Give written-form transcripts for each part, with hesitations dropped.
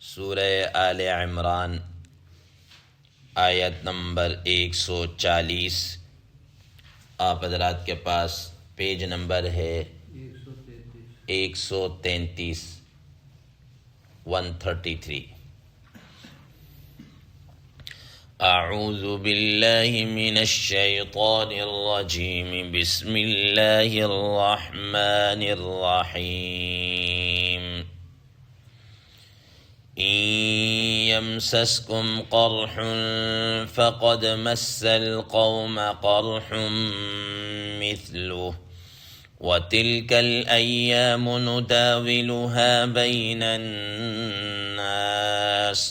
سورہ آل عمران آیت نمبر 140۔ آپ حضرات کے پاس پیج نمبر ہے 133 133۔ اعوذ باللہ من الشیطان الرجیم، بسم اللہ الرحمن الرحیم۔ إن يمسسكم قرح فقد مس القوم قرح مثله وتلك الأيام نداولها بين الناس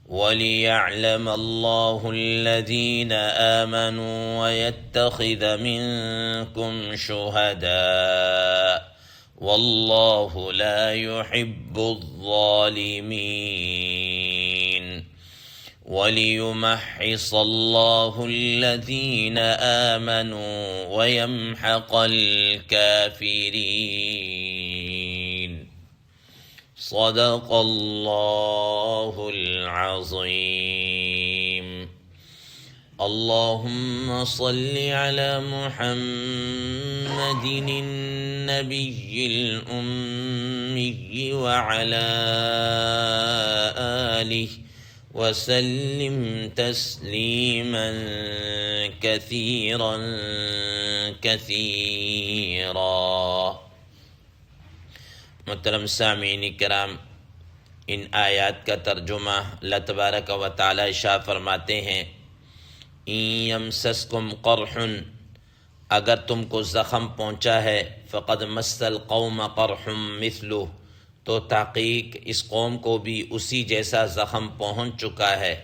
وليعلم الله الذين آمنوا ويتخذ منكم شهداء والله لا يحب الظالمين وليمحص الله الذين آمنوا ويمحق الكافرين صدق الله العظيم۔ اللهم صل على محمد النبي الأمي وعلى آله وسلم تسليما كثيرا كثيرا۔ محترم سامعین کرام، ان آیات کا ترجمہ اللہ تبارک و تعالی ارشاد فرماتے ہیں، ان یمسسکم قرح، اگر تم کو زخم پہنچا ہے، فقد مس القوم قرح مثلہ، تو تحقیق اس قوم کو بھی اسی جیسا زخم پہنچ چکا ہے۔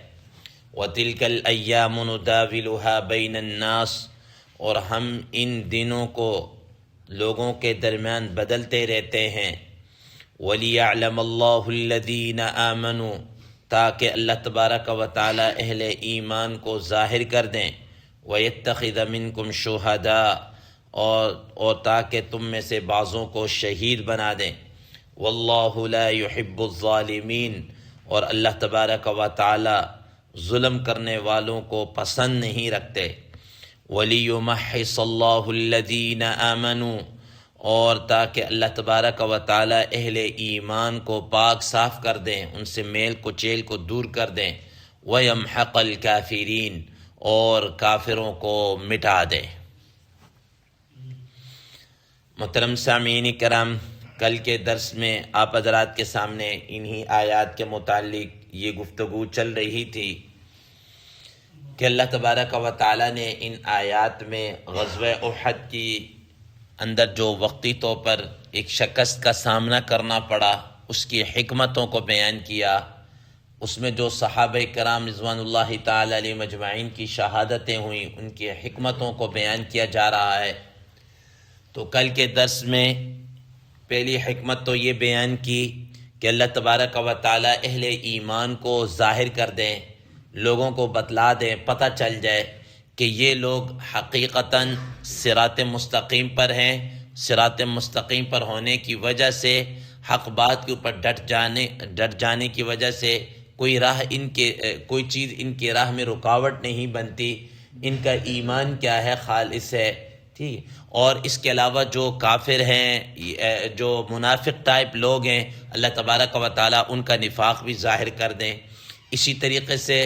وَتِلْكَ الْأَيَّامُ نُدَاوِلُهَا بَيْنَ النَّاسِ، اور ہم ان دنوں کو لوگوں کے درمیان بدلتے رہتے ہیں۔ وَلِيَعْلَمَ اللَّهُ الَّذِينَ آمَنُوا، تاکہ اللہ تبارک و تعالی اہل ایمان کو ظاہر کر دیں۔ وَيَتَّخِذَ مِنْكُمْ شُهَدَاءَ، اور تاکہ تم میں سے بعضوں کو شہید بنا دیں۔ وَاللَّهُ لَا يُحِبُّ الظَّالِمِينَ، اور اللہ تبارک و تعالی ظلم کرنے والوں کو پسند نہیں رکھتے۔ وَلِيُمَحِّصَ اللَّهُ الَّذِينَ آمَنُوا، اور تاکہ اللہ تبارک و تعالی اہل ایمان کو پاک صاف کر دیں، ان سے میل کچیل کو دور کر دیں۔ وَيَمْحَقَ الْكَافِرِينَ، اور کافروں کو مٹا دیں۔ محترم سامعین کرام، کل کے درس میں آپ حضرات کے سامنے انہی آیات کے متعلق یہ گفتگو چل رہی تھی کہ اللہ تبارک و تعالی نے ان آیات میں غزوہ احد کی اندر جو وقتی طور پر ایک شکست کا سامنا کرنا پڑا، اس کی حکمتوں کو بیان کیا۔ اس میں جو صحابہ کرام رضوان اللہ تعالی علیہ مجمعین کی شہادتیں ہوئیں، ان کی حکمتوں کو بیان کیا جا رہا ہے۔ تو کل کے درس میں پہلی حکمت تو یہ بیان کی کہ اللہ تبارک و تعالی اہل ایمان کو ظاہر کر دیں، لوگوں کو بتلا دیں، پتہ چل جائے کہ یہ لوگ حقیقتاً صراط مستقیم پر ہیں۔ صراط مستقیم پر ہونے کی وجہ سے، حق بات کے اوپر ڈٹ جانے کی وجہ سے کوئی چیز ان کے راہ میں رکاوٹ نہیں بنتی۔ ان کا ایمان کیا ہے؟ خالص ہے، ٹھیک۔ اور اس کے علاوہ جو کافر ہیں، جو منافق ٹائپ لوگ ہیں، اللہ تبارک و تعالیٰ ان کا نفاق بھی ظاہر کر دیں۔ اسی طریقے سے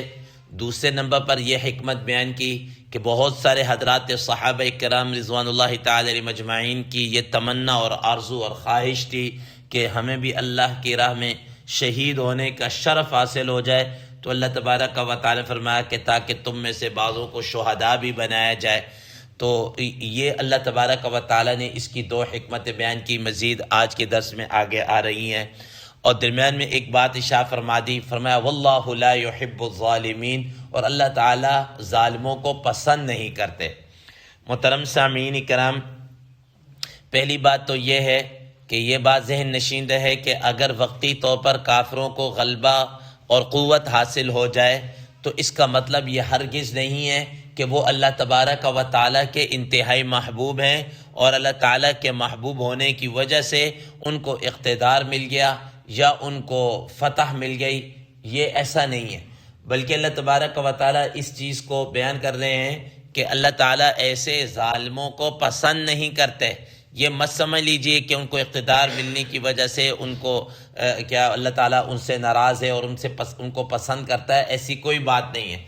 دوسرے نمبر پر یہ حکمت بیان کی کہ بہت سارے حضرات صحابہ کرام رضوان اللہ تعالی علیہ مجمعین کی یہ تمنا اور آرزو اور خواہش تھی کہ ہمیں بھی اللہ کی راہ میں شہید ہونے کا شرف حاصل ہو جائے۔ تو اللہ تبارک و تعالی فرمایا کہ تاکہ تم میں سے بعضوں کو شہداء بھی بنایا جائے۔ تو یہ اللہ تبارک و تعالی نے اس کی دو حکمتیں بیان کی، مزید آج کے درس میں آگے آ رہی ہیں۔ اور درمیان میں ایک بات ارشاد فرما دی، فرمایا واللہ لا يحب الظالمین، اور اللہ تعالی ظالموں کو پسند نہیں کرتے۔ محترم سامعین کرام، پہلی بات تو یہ ہے کہ یہ بات ذہن نشین رہے کہ اگر وقتی طور پر کافروں کو غلبہ اور قوت حاصل ہو جائے تو اس کا مطلب یہ ہرگز نہیں ہے کہ وہ اللہ تبارک و تعالیٰ کے انتہائی محبوب ہیں، اور اللہ تعالیٰ کے محبوب ہونے کی وجہ سے ان کو اقتدار مل گیا یا ان کو فتح مل گئی، یہ ایسا نہیں ہے، بلکہ اللہ تبارک و تعالیٰ اس چیز کو بیان کر رہے ہیں کہ اللہ تعالیٰ ایسے ظالموں کو پسند نہیں کرتے۔ یہ مت سمجھ لیجئے کہ ان کو اقتدار ملنے کی وجہ سے ان کو کیا اللہ تعالیٰ ان سے ناراض ہے اور ان کو پسند کرتا ہے، ایسی کوئی بات نہیں ہے۔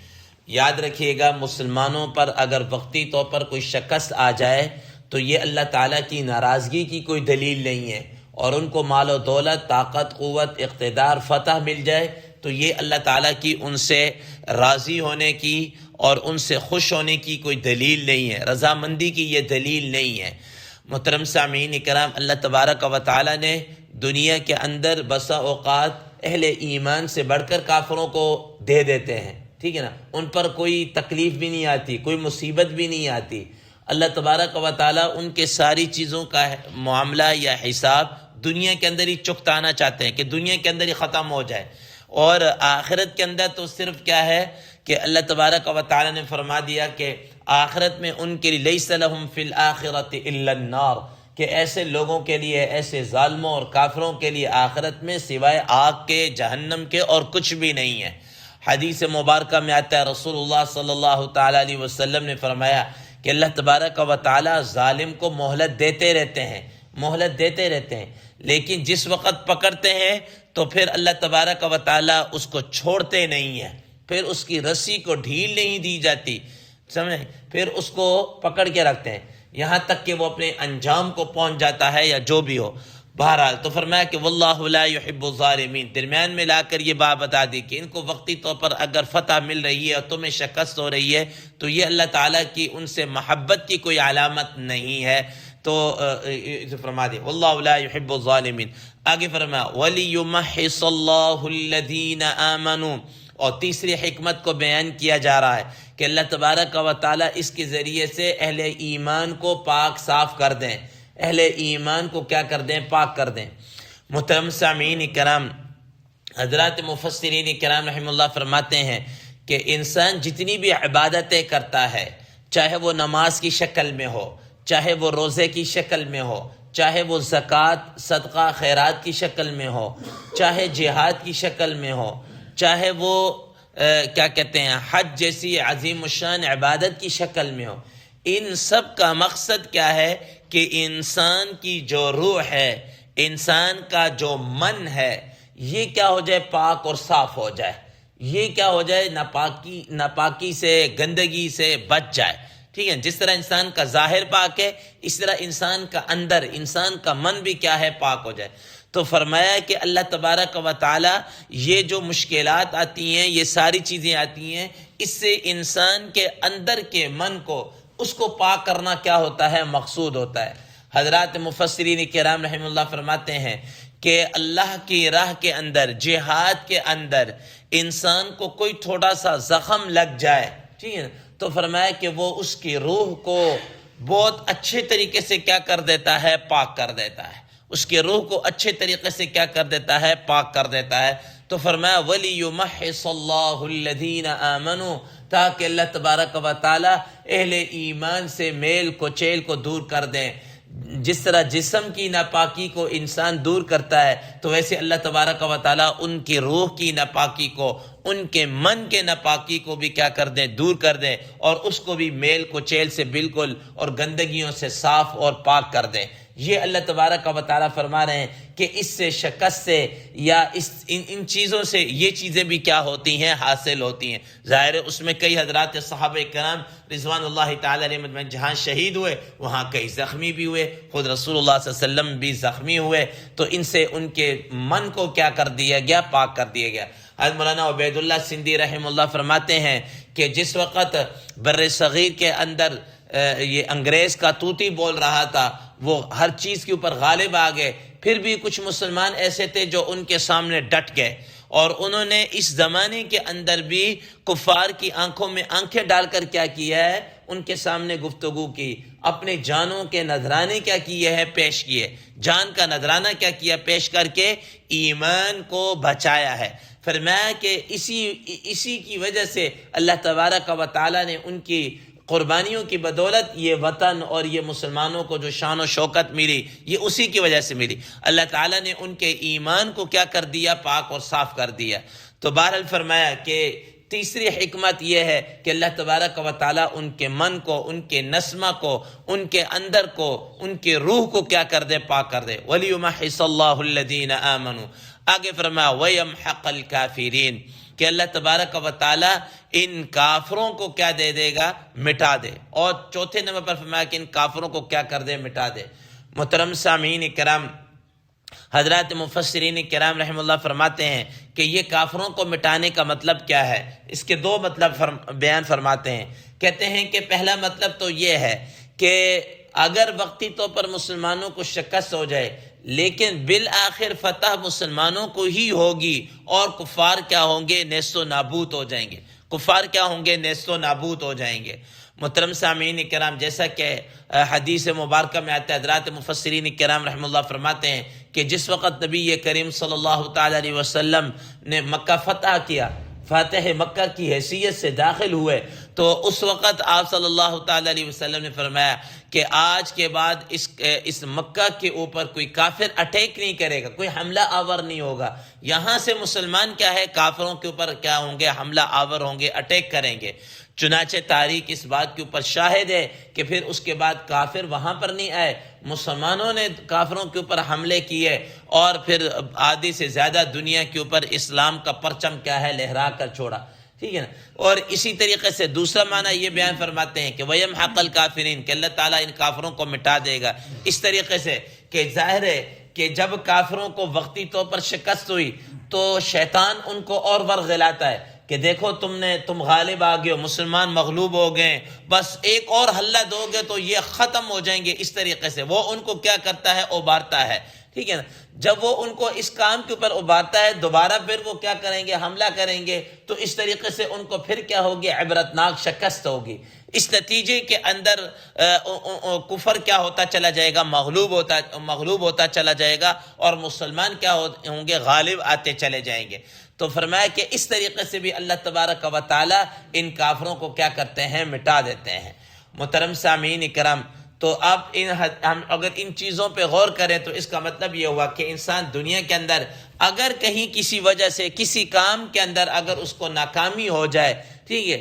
یاد رکھیے گا، مسلمانوں پر اگر وقتی طور پر کوئی شکست آ جائے تو یہ اللہ تعالیٰ کی ناراضگی کی کوئی دلیل نہیں ہے، اور ان کو مال و دولت، طاقت، قوت، اقتدار، فتح مل جائے تو یہ اللہ تعالیٰ کی ان سے راضی ہونے کی اور ان سے خوش ہونے کی کوئی دلیل نہیں ہے، رضامندی کی یہ دلیل نہیں ہے۔ محترم سامعین کرام، اللہ تبارک و تعالیٰ نے دنیا کے اندر بسا اوقات اہل ایمان سے بڑھ کر کافروں کو دے دیتے ہیں، ٹھیک ہے نا، ان پر کوئی تکلیف بھی نہیں آتی، کوئی مصیبت بھی نہیں آتی۔ اللہ تبارک و تعالیٰ ان کے ساری چیزوں کا معاملہ یا حساب دنیا کے اندر ہی چکتانا چاہتے ہیں کہ دنیا کے اندر ہی ختم ہو جائے، اور آخرت کے اندر تو صرف کیا ہے کہ اللہ تبارک و تعالیٰ نے فرما دیا کہ آخرت میں ان کے لیے لیس لہم فی الآخرۃ الا النار، کہ ایسے لوگوں کے لیے، ایسے ظالموں اور کافروں کے لیے آخرت میں سوائے آگ کے، جہنم کے اور کچھ بھی نہیں ہے۔ حدیث مبارکہ میں آتا ہے، رسول اللہ صلی اللہ تعالیٰ علیہ وسلم نے فرمایا کہ اللہ تبارک و تعالیٰ ظالم کو مہلت دیتے رہتے ہیں، مہلت دیتے رہتے ہیں، لیکن جس وقت پکڑتے ہیں تو پھر اللہ تبارک و تعالیٰ اس کو چھوڑتے نہیں ہیں، پھر اس کی رسی کو ڈھیل نہیں دی جاتی، سمجھیں، پھر اس کو پکڑ کے رکھتے ہیں یہاں تک کہ وہ اپنے انجام کو پہنچ جاتا ہے یا جو بھی ہو۔ بہرحال تو فرمایا کہ واللہ لا يحب الظالمین، درمیان میں لا کر یہ بات بتا دی کہ ان کو وقتی طور پر اگر فتح مل رہی ہے اور تمہیں شکست ہو رہی ہے تو یہ اللہ تعالیٰ کی ان سے محبت کی کوئی علامت نہیں ہے، تو فرما دی واللہ لا يحب الظالمین۔ آگے فرمایا وَلِيُمَحِّصَ اللَّهُ الَّذِينَ آمَنُوا، اور تیسری حکمت کو بیان کیا جا رہا ہے کہ اللہ تبارک و تعالیٰ اس کے ذریعے سے اہل ایمان کو پاک صاف کر دیں، اہل ایمان کو کیا کر دیں؟ پاک کر دیں۔ محترم سامعین کرام، حضرات مفسرین کرام رحمہ اللہ فرماتے ہیں کہ انسان جتنی بھی عبادتیں کرتا ہے، چاہے وہ نماز کی شکل میں ہو، چاہے وہ روزے کی شکل میں ہو، چاہے وہ زکوٰۃ، صدقہ، خیرات کی شکل میں ہو، چاہے جہاد کی شکل میں ہو، چاہے وہ کیا کہتے ہیں حج جیسی عظیم الشان عبادت کی شکل میں ہو، ان سب کا مقصد کیا ہے کہ انسان کی جو روح ہے، انسان کا جو من ہے، یہ کیا ہو جائے؟ پاک اور صاف ہو جائے، یہ کیا ہو جائے؟ ناپاکی سے، گندگی سے بچ جائے، ٹھیک ہے۔ جس طرح انسان کا ظاہر پاک ہے، اس طرح انسان کا اندر، انسان کا من بھی کیا ہے؟ پاک ہو جائے۔ تو فرمایا کہ اللہ تبارک و تعالیٰ یہ جو مشکلات آتی ہیں، یہ ساری چیزیں آتی ہیں، اس سے انسان کے اندر کے من کو، اس کو پاک کرنا کیا ہوتا ہے؟ مقصود ہوتا ہے۔ حضرات مفسرین کرام رحمہ اللہ فرماتے ہیں کہ اللہ کی راہ کے اندر، جہاد کے اندر انسان کو کوئی تھوڑا سا زخم لگ جائے، ٹھیک ہے، تو فرمایا کہ وہ اس کی روح کو بہت اچھے طریقے سے کیا کر دیتا ہے؟ پاک کر دیتا ہے، اس کے روح کو اچھے طریقے سے کیا کر دیتا ہے؟ پاک کر دیتا ہے۔ تو فرمایا وَلِيُمَحِّصَ اللَّهُ الَّذِينَ آمَنُوا، تاکہ اللہ تبارک و تعالیٰ اہل ایمان سے میل کوچیل کو دور کر دیں۔ جس طرح جسم کی ناپاکی کو انسان دور کرتا ہے، تو ویسے اللہ تبارک و تعالیٰ ان کی روح کی ناپاکی کو، ان کے من کے ناپاکی کو بھی کیا کر دیں؟ دور کر دیں، اور اس کو بھی میل کوچیل سے بالکل اور گندگیوں سے صاف اور پاک کر دیں۔ یہ اللہ تبارک و تعالیٰ فرما رہے ہیں کہ اس سے، شکست سے یا ان چیزوں سے، یہ چیزیں بھی کیا ہوتی ہیں؟ حاصل ہوتی ہیں۔ ظاہر ہے اس میں کئی حضرات صحابہ کرام رضوان اللہ تعالیٰ علیہ مجمعین جہاں شہید ہوئے، وہاں کئی زخمی بھی ہوئے، خود رسول اللہ صلی اللہ علیہ وسلم بھی زخمی ہوئے، تو ان سے ان کے من کو کیا کر دیا گیا؟ پاک کر دیا گیا۔ حضرت مولانا عبید اللہ سندھی رحمہ اللہ فرماتے ہیں کہ جس وقت بر صغیر کے اندر یہ انگریز کا طوطی بول رہا تھا، وہ ہر چیز کے اوپر غالب آ گئے، پھر بھی کچھ مسلمان ایسے تھے جو ان کے سامنے ڈٹ گئے، اور انہوں نے اس زمانے کے اندر بھی کفار کی آنکھوں میں آنکھیں ڈال کر کیا کیا ہے؟ ان کے سامنے گفتگو کی، اپنے جانوں کے نذرانے کیا کیے ہیں؟ پیش کیے، جان کا نذرانہ کیا کیا؟ پیش کر کے ایمان کو بچایا ہے۔ فرمایا کہ اسی کی وجہ سے اللہ تبارک و تعالیٰ نے قربانیوں کی بدولت یہ وطن اور یہ مسلمانوں کو جو شان و شوکت ملی یہ اسی کی وجہ سے ملی. اللہ تعالیٰ نے ان کے ایمان کو کیا کر دیا؟ پاک اور صاف کر دیا. تو بہرحال فرمایا کہ تیسری حکمت یہ ہے کہ اللہ تبارک و تعالیٰ ان کے من کو، ان کے نسمہ کو، ان کے اندر کو، ان کے روح کو کیا کر دے؟ پاک کر دے. وَلِيُمَحِّصَ اللَّهُ الَّذِينَ آمَنُوا. آگے فرمایا وَيَمْحَقَ الْكَافِرِينَ کہ اللہ تبارک و تعالیٰ ان کافروں کو کیا دے دے گا؟ مٹا دے. اور چوتھے نمبر پر فرمایا کہ ان کافروں کو کیا کر دے؟ مٹا دے. محترم سامعین کرام، حضرات مفسرین کرام رحم اللہ فرماتے ہیں کہ یہ کافروں کو مٹانے کا مطلب کیا ہے؟ اس کے دو مطلب بیان فرماتے ہیں. کہتے ہیں کہ پہلا مطلب تو یہ ہے کہ اگر وقتی طور پر مسلمانوں کو شکست ہو جائے لیکن بالآخر فتح مسلمانوں کو ہی ہوگی اور کفار کیا ہوں گے؟ نیست و نابود ہو جائیں گے. کفار کیا ہوں گے؟ نیست و نابود ہو جائیں گے. محترم سامعین کرام، جیسا کہ حدیث مبارکہ میں آتا ہے، حضرات مفسرین کرام رحم اللہ فرماتے ہیں کہ جس وقت نبی کریم صلی اللہ تعالی علیہ وسلم نے مکہ فتح کیا، فاتح مکہ کی حیثیت سے داخل ہوئے، تو اس وقت آپ صلی اللہ تعالی علیہ وسلم نے فرمایا کہ آج کے بعد اس مکہ کے اوپر کوئی کافر اٹیک نہیں کرے گا، کوئی حملہ آور نہیں ہوگا. یہاں سے مسلمان کیا ہے؟ کافروں کے اوپر کیا ہوں گے؟ حملہ آور ہوں گے، اٹیک کریں گے. چنانچہ تاریخ اس بات کے اوپر شاہد ہے کہ پھر اس کے بعد کافر وہاں پر نہیں آئے، مسلمانوں نے کافروں کے اوپر حملے کیے اور پھر آدھی سے زیادہ دنیا کے اوپر اسلام کا پرچم کیا ہے؟ لہرا کر چھوڑا. ٹھیک ہے نا. اور اسی طریقے سے دوسرا معنی یہ بیان فرماتے ہیں کہ وَيَمْحَقَ الْكَافِرِينَ کہ اللہ تعالیٰ ان کافروں کو مٹا دے گا. اس طریقے سے کہ ظاہر ہے کہ جب کافروں کو وقتی طور پر شکست ہوئی تو شیطان ان کو اور ورغلاتا ہے کہ دیکھو تم غالب آ گئے ہو، مسلمان مغلوب ہو گئے، بس ایک اور حلہ دو گے تو یہ ختم ہو جائیں گے. اس طریقے سے وہ ان کو کیا کرتا ہے؟ ابھارتا ہے. ٹھیک ہے نا. جب وہ ان کو اس کام کے اوپر ابھارتا ہے، دوبارہ پھر وہ کیا کریں گے؟ حملہ کریں گے. تو اس طریقے سے ان کو پھر کیا ہوگی؟ عبرتناک شکست ہوگی. اس نتیجے کے اندر کفر کیا ہوتا چلا جائے گا؟ مغلوب ہوتا چلا جائے گا اور مسلمان کیا ہوں گے؟ غالب آتے چلے جائیں گے. تو فرمایا کہ اس طریقے سے بھی اللہ تبارک و تعالی ان کافروں کو کیا کرتے ہیں؟ مٹا دیتے ہیں. محترم سامعین کرام، تو اب ہم اگر ان چیزوں پہ غور کریں تو اس کا مطلب یہ ہوا کہ انسان دنیا کے اندر اگر کہیں کسی وجہ سے کسی کام کے اندر اگر اس کو ناکامی ہو جائے، ٹھیک ہے،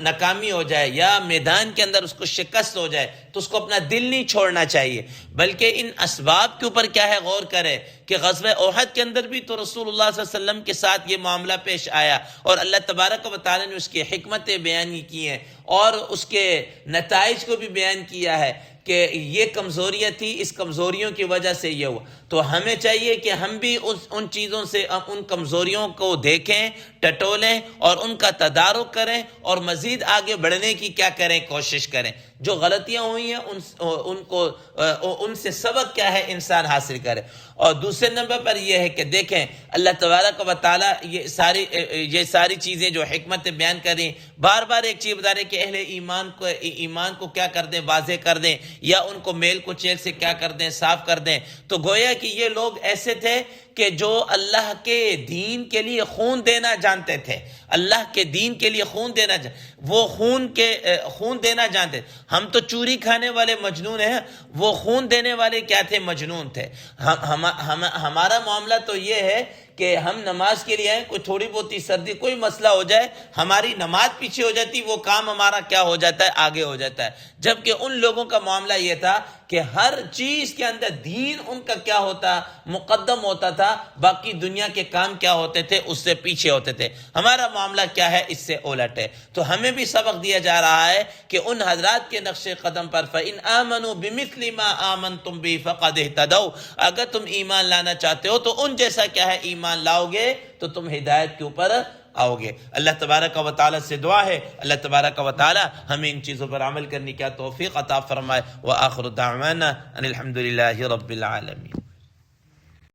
ناکامی ہو جائے یا میدان کے اندر اس کو شکست ہو جائے تو اس کو اپنا دل نہیں چھوڑنا چاہیے، بلکہ ان اسباب کے اوپر کیا ہے؟ غور کرے کہ غزوہ احد کے اندر بھی تو رسول اللہ صلی اللہ علیہ وسلم کے ساتھ یہ معاملہ پیش آیا اور اللہ تبارک و تعالی نے اس کی حکمتیں بیان کی ہیں اور اس کے نتائج کو بھی بیان کیا ہے کہ یہ کمزوریاں تھی، اس کمزوریوں کی وجہ سے یہ ہوا. تو ہمیں چاہیے کہ ہم بھی ان چیزوں سے، ان کمزوریوں کو دیکھیں، ٹٹولیں اور ان کا تدارک کریں اور مزید آگے بڑھنے کی کیا کریں؟ کوشش کریں. جو غلطیاں ہوئی ہیں ان سے سبق کیا ہے؟ انسان حاصل کرے. اور دوسرے نمبر پر یہ ہے کہ دیکھیں اللہ تبارک و تعالیٰ یہ ساری چیزیں جو حکمت بیان کریں، بار بار ایک چیز بتا رہے کہ اہل ایمان کو کیا کر دیں؟ واضح کر دیں یا ان کو میل کچیل سے کیا کر دیں؟ صاف کر دیں. تو گویا کہ یہ لوگ ایسے تھے کہ جو اللہ کے دین کے لیے خون دینا جانتے تھے، اللہ کے دین کے لیے وہ خون دینا جانتے. ہم تو چوری کھانے والے مجنون ہیں، وہ خون دینے والے کیا تھے؟ مجنون تھے. ہمارا معاملہ تو یہ ہے کہ ہم نماز کے لیے آئیں، کوئی تھوڑی بہت سردی کوئی مسئلہ ہو جائے، ہماری نماز پیچھے ہو جاتی، وہ کام ہمارا کیا ہو جاتا ہے؟ آگے ہو جاتا ہے. جبکہ ان لوگوں کا معاملہ یہ تھا کہ ہر چیز کے اندر دین ان کا کیا ہوتا؟ مقدم ہوتا تھا، باقی دنیا کے کام کیا ہوتے تھے؟ اس سے پیچھے ہوتے تھے. ہمارا معاملہ کیا ہے؟ اس سے الٹ ہے. تو ہمیں بھی سبق دیا جا رہا ہے کہ ان حضرات کے نقش قدم پر فَإِنْ آمَنُوا بِمِثْلِ مَا آمَنْتُمْ بِهِ فَقَدْ اهْتَدَوْا، اگر تم ایمان لانا چاہتے ہو تو ان جیسا کیا ہے؟ ایمان لاؤ گے تو تم ہدایت کے اوپر آؤ گے. اللہ تبارک و تعالی سے دعا ہے اللہ تبارک و تعالی ہمیں ان چیزوں پر عمل کرنے کی توفیق عطا فرمائے. وآخر دعوانا ان الحمد للہ رب العالمین.